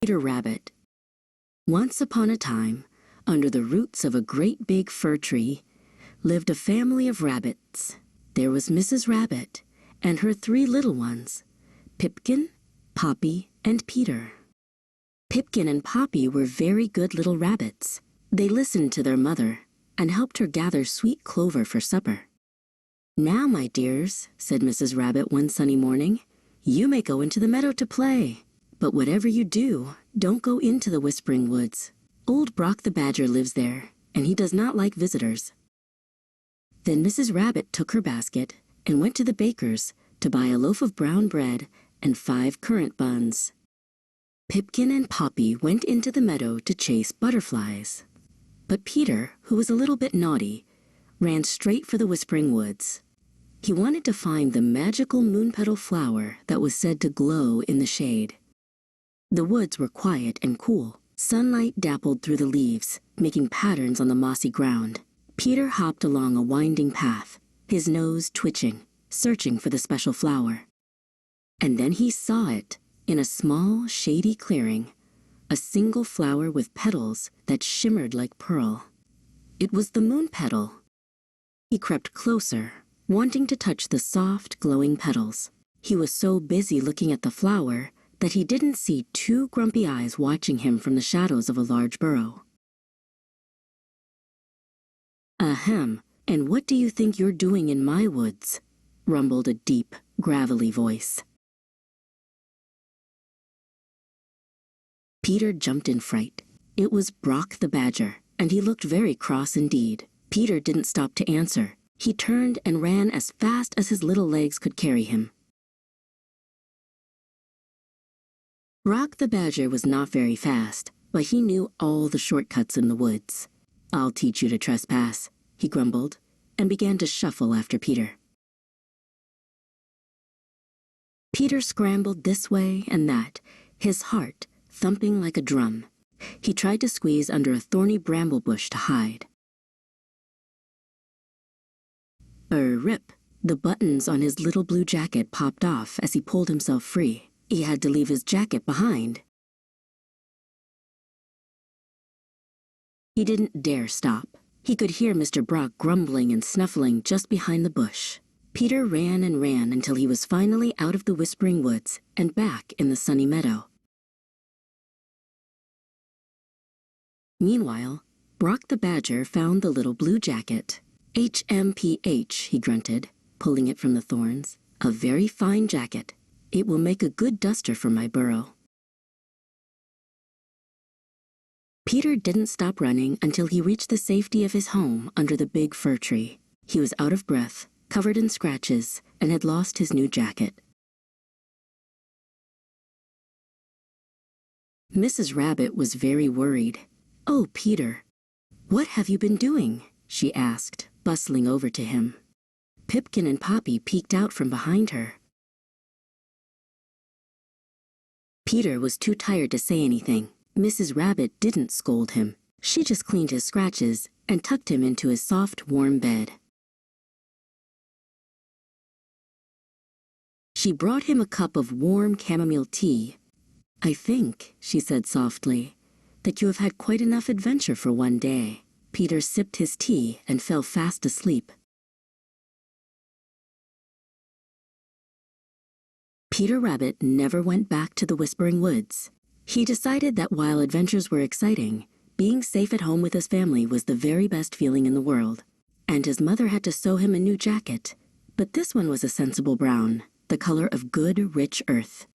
Peter Rabbit. Once upon a time, under the roots of a great big fir tree, lived a family of rabbits. There was Mrs. Rabbit and her 3 little ones, Pipkin, Poppy, and Peter. Pipkin and Poppy were very good little rabbits. They listened to their mother and helped her gather sweet clover for supper. "Now, my dears," said Mrs. Rabbit one sunny morning, "you may go into the meadow to play. But whatever you do, don't go into the Whispering Woods. Old Brock the Badger lives there, and he does not like visitors." Then Mrs. Rabbit took her basket and went to the baker's to buy a loaf of brown bread and 5 currant buns. Pipkin and Poppy went into the meadow to chase butterflies. But Peter, who was a little bit naughty, ran straight for the Whispering Woods. He wanted to find the magical moon-petal flower that was said to glow in the shade. The woods were quiet and cool. Sunlight dappled through the leaves, making patterns on the mossy ground. Peter hopped along a winding path, his nose twitching, searching for the special flower. And then he saw it, in a small, shady clearing, a single flower with petals that shimmered like pearl. It was the moon petal. He crept closer, wanting to touch the soft, glowing petals. He was so busy looking at the flower that he didn't see 2 grumpy eyes watching him from the shadows of a large burrow. "Ahem, and what do you think you're doing in my woods?" rumbled a deep, gravelly voice. Peter jumped in fright. It was Brock the Badger, and he looked very cross indeed. Peter didn't stop to answer. He turned and ran as fast as his little legs could carry him. Brock the Badger was not very fast, but he knew all the shortcuts in the woods. "I'll teach you to trespass," he grumbled, and began to shuffle after Peter. Peter scrambled this way and that, his heart thumping like a drum. He tried to squeeze under a thorny bramble bush to hide. Rip! The buttons on his little blue jacket popped off as he pulled himself free. He had to leave his jacket behind. He didn't dare stop. He could hear Mr. Brock grumbling and snuffling just behind the bush. Peter ran and ran until he was finally out of the Whispering Woods and back in the sunny meadow. Meanwhile, Brock the Badger found the little blue jacket. "HMPH," he grunted, pulling it from the thorns. "A very fine jacket. It will make a good duster for my burrow." Peter didn't stop running until he reached the safety of his home under the big fir tree. He was out of breath, covered in scratches, and had lost his new jacket. Mrs. Rabbit was very worried. "Oh, Peter, what have you been doing?" she asked, bustling over to him. Pipkin and Poppy peeked out from behind her. Peter was too tired to say anything. Mrs. Rabbit didn't scold him. She just cleaned his scratches and tucked him into his soft, warm bed. She brought him a cup of warm chamomile tea. "I think," she said softly, "that you have had quite enough adventure for one day." Peter sipped his tea and fell fast asleep. Peter Rabbit never went back to the Whispering Woods. He decided that while adventures were exciting, being safe at home with his family was the very best feeling in the world. And his mother had to sew him a new jacket, but this one was a sensible brown, the color of good, rich earth.